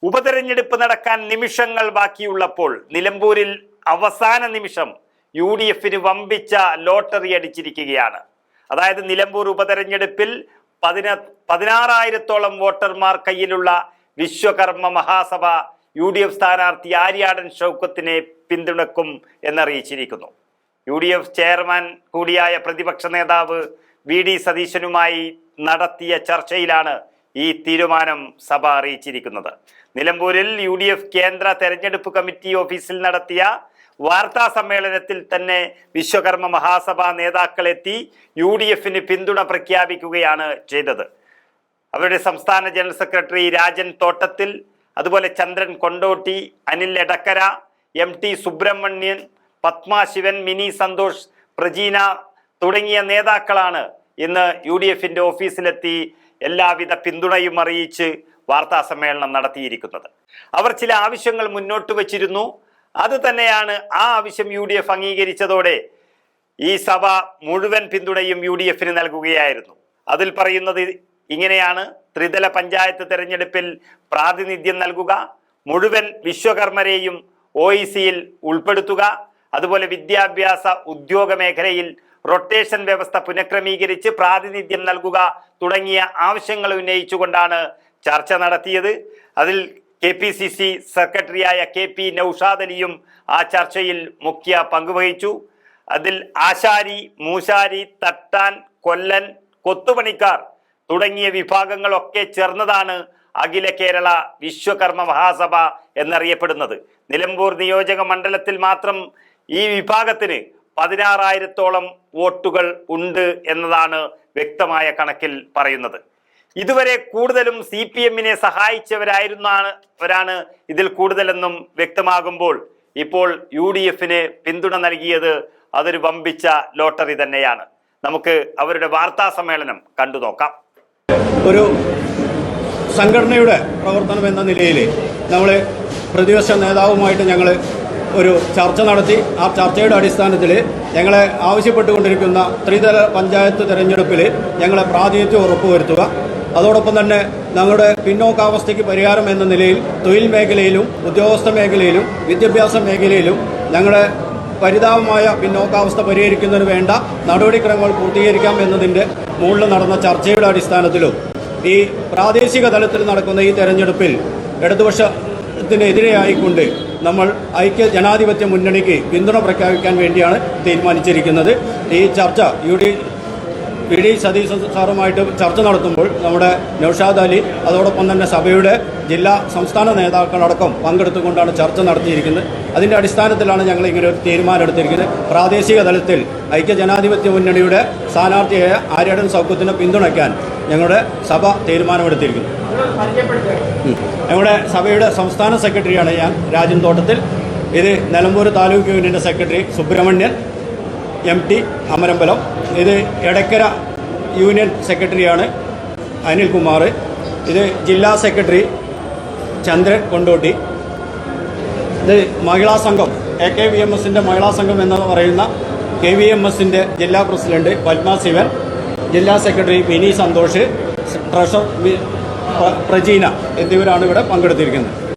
ഉപതെരഞ്ഞെടുപ്പ് നടക്കാൻ നിമിഷങ്ങൾ ബാക്കിയുള്ളപ്പോൾ നിലമ്പൂരിൽ അവസാന നിമിഷം UDFന് വമ്പിച്ച ലോട്ടറി അടിച്ചിരിക്കുകയാണ്. അതായത് നിലമ്പൂർ ഉപതെരഞ്ഞെടുപ്പിൽ 16,000-ഓളം വോട്ടർമാർ കയ്യിലുള്ള വിശ്വകർമ്മ മഹാസഭ UDF സ്ഥാനാർത്ഥി ആര്യാടൻ ഷൗക്കത്തിനെ പിന്തുണക്കും എന്നറിയിച്ചിരിക്കുന്നു. UDF ചെയർമാൻ കൂടിയായ പ്രതിപക്ഷ നേതാവ് VD സതീശനുമായി നടത്തിയ ചർച്ചയിലാണ് ഈ തീരുമാനം സഭ അറിയിച്ചിരിക്കുന്നത്. നിലമ്പൂരിൽ UDF കേന്ദ്ര തെരഞ്ഞെടുപ്പ് കമ്മിറ്റി ഓഫീസിൽ നടത്തിയ വാർത്താ സമ്മേളനത്തിൽ തന്നെ വിശ്വകർമ്മ മഹാസഭ നേതാക്കളെത്തി UDFന് പിന്തുണ പ്രഖ്യാപിക്കുകയാണ് ചെയ്തത്. അവരുടെ സംസ്ഥാന ജനറൽ സെക്രട്ടറി രാജൻ തോട്ടത്തിൽ, അതുപോലെ ചന്ദ്രൻ കൊണ്ടോട്ടി, അനിൽ എടക്കര, MT സുബ്രഹ്മണ്യൻ, പത്മ ശിവൻ, മിനി സന്തോഷ്, പ്രജീന തുടങ്ങിയ നേതാക്കളാണ് ഇന്ന് UDFന്റെ ഓഫീസിലെത്തി എല്ലാവിധ പിന്തുണയും അറിയിച്ച് വാർത്താ സമ്മേളനം നടത്തിയിരിക്കുന്നത്. അവർ ചില ആവശ്യങ്ങൾ മുന്നോട്ട് വച്ചിരുന്നു. അത് തന്നെയാണ് ആ ആവശ്യം UDF അംഗീകരിച്ചതോടെ ഈ സഭ മുഴുവൻ പിന്തുണയും UDFന് നൽകുകയായിരുന്നു. അതിൽ പറയുന്നത് ഇങ്ങനെയാണ്: ത്രിതല പഞ്ചായത്ത് തെരഞ്ഞെടുപ്പിൽ പ്രാതിനിധ്യം നൽകുക, മുഴുവൻ വിശ്വകർമ്മരെയും OECയിൽ ഉൾപ്പെടുത്തുക, അതുപോലെ വിദ്യാഭ്യാസ ഉദ്യോഗ മേഖലയിൽ റൊട്ടേഷൻ വ്യവസ്ഥ പുനഃക്രമീകരിച്ച് പ്രാതിനിധ്യം നൽകുക തുടങ്ങിയ ആവശ്യങ്ങൾ ഉന്നയിച്ചുകൊണ്ടാണ് ചർച്ച നടത്തിയത്. അതിൽ KPCC സെക്രട്ടറിയായ KP നൌഷാദ് അലിയും ആ ചർച്ചയിൽ മുഖ്യ പങ്കുവഹിച്ചു. അതിൽ ആശാരി, മൂശാരി, തട്ടാൻ, കൊല്ലൻ, കൊത്തുപണിക്കാർ തുടങ്ങിയ വിഭാഗങ്ങളൊക്കെ ചേർന്നതാണ് അഖില കേരള വിശ്വകർമ്മ മഹാസഭ എന്നറിയപ്പെടുന്നത്. നിലമ്പൂർ നിയോജക മണ്ഡലത്തിൽ മാത്രം ഈ വിഭാഗത്തിന് 16,000-ഓളം വോട്ടുകൾ ഉണ്ട് എന്നതാണ് വ്യക്തമായ കണക്കിൽ പറയുന്നത്. ഇതുവരെ കൂടുതലും CPMനെ സഹായിച്ചവരാണ് ഇതിൽ കൂടുതലെന്നും വ്യക്തമാകുമ്പോൾ ഇപ്പോൾ UDFന് പിന്തുണ നൽകിയത് അതൊരു വമ്പിച്ച ലോട്ടറി തന്നെയാണ്. നമുക്ക് അവരുടെ വാർത്താ സമ്മേളനം കണ്ടു നോക്കാം. ഒരു സംഘടനയുടെ പ്രവർത്തനം എന്ന നിലയിൽ നമ്മൾ പ്രതിപക്ഷ നേതാവുമായിട്ട് ഞങ്ങൾ ഒരു ചർച്ച നടത്തി. ആ ചർച്ചയുടെ അടിസ്ഥാനത്തിൽ ഞങ്ങളെ ആവശ്യപ്പെട്ടുകൊണ്ടിരിക്കുന്ന ത്രിതല പഞ്ചായത്ത് തിരഞ്ഞെടുപ്പിൽ ഞങ്ങളെ പ്രാതിനിധ്യം ഉറപ്പുവരുത്തുക, അതോടൊപ്പം തന്നെ ഞങ്ങളുടെ പിന്നോക്കാവസ്ഥയ്ക്ക് പരിഹാരം എന്ന നിലയിൽ തൊഴിൽ മേഖലയിലും ഉദ്യോഗസ്ഥ മേഖലയിലും വിദ്യാഭ്യാസ മേഖലയിലും ഞങ്ങളുടെ പരിതാപമായ പിന്നോക്കാവസ്ഥ പരിഹരിക്കുന്നതിന് വേണ്ട നടപടിക്രമങ്ങൾ പൂർത്തീകരിക്കാം എന്നതിൻ്റെ മുകളിൽ നടന്ന ചർച്ചയുടെ അടിസ്ഥാനത്തിലും ഈ പ്രാദേശിക തലത്തിൽ നടക്കുന്ന ഈ തെരഞ്ഞെടുപ്പിൽ ഇടതുപക്ഷത്തിനെതിരെയായിക്കൊണ്ട് നമ്മൾ ഐക്യ ജനാധിപത്യ മുന്നണിക്ക് പിന്തുണ പ്രഖ്യാപിക്കാൻ വേണ്ടിയാണ് തീരുമാനിച്ചിരിക്കുന്നത്. ഈ ചർച്ച VD സതീശൻ സാറുമായിട്ട് ചർച്ച നടത്തുമ്പോൾ നമ്മുടെ നൌഷാദ് അലി, അതോടൊപ്പം തന്നെ സഭയുടെ സംസ്ഥാന നേതാക്കളടക്കം പങ്കെടുത്തുകൊണ്ടാണ് ചർച്ച നടത്തിയിരിക്കുന്നത്. അതിൻ്റെ അടിസ്ഥാനത്തിലാണ് ഞങ്ങൾ ഇങ്ങനെ ഒരു തീരുമാനം എടുത്തിരിക്കുന്നത്. പ്രാദേശിക തലത്തിൽ ഐക്യ ജനാധിപത്യ മുന്നണിയുടെ സ്ഥാനാർത്ഥിയായ ആര്യാടൻ ഷൗക്കത്തിനെ പിന്തുണയ്ക്കാൻ ഞങ്ങളുടെ സഭ തീരുമാനമെടുത്തിരിക്കുന്നു. ഞങ്ങളുടെ സഭയുടെ സംസ്ഥാന സെക്രട്ടറിയാണ് ഞാൻ, രാജൻ തോട്ടത്തിൽ. ഇത് നിലമ്പൂർ താലൂക്ക് യൂണിയൻ്റെ സെക്രട്ടറി സുബ്രഹ്മണ്യൻ, MT അമരമ്പലം. ഇത് എടക്കര യൂണിയൻ സെക്രട്ടറിയാണ് അനിൽകുമാർ. ഇത് ജില്ലാ സെക്രട്ടറി ചന്ദ്രൻ കൊണ്ടോട്ടി. ഇത് മഹിളാ സംഘം AKVMSൻ്റെ മഹിളാ സംഘം എന്ന് പറയുന്ന KVMSൻ്റെ ജില്ലാ പ്രസിഡന്റ് പത്മ ശിവൻ, ജില്ലാ സെക്രട്ടറി മിനി സന്തോഷ്, ട്രഷറർ പ്രജീന എന്നിവരാണ് ഇവിടെ പങ്കെടുത്തിരിക്കുന്നത്.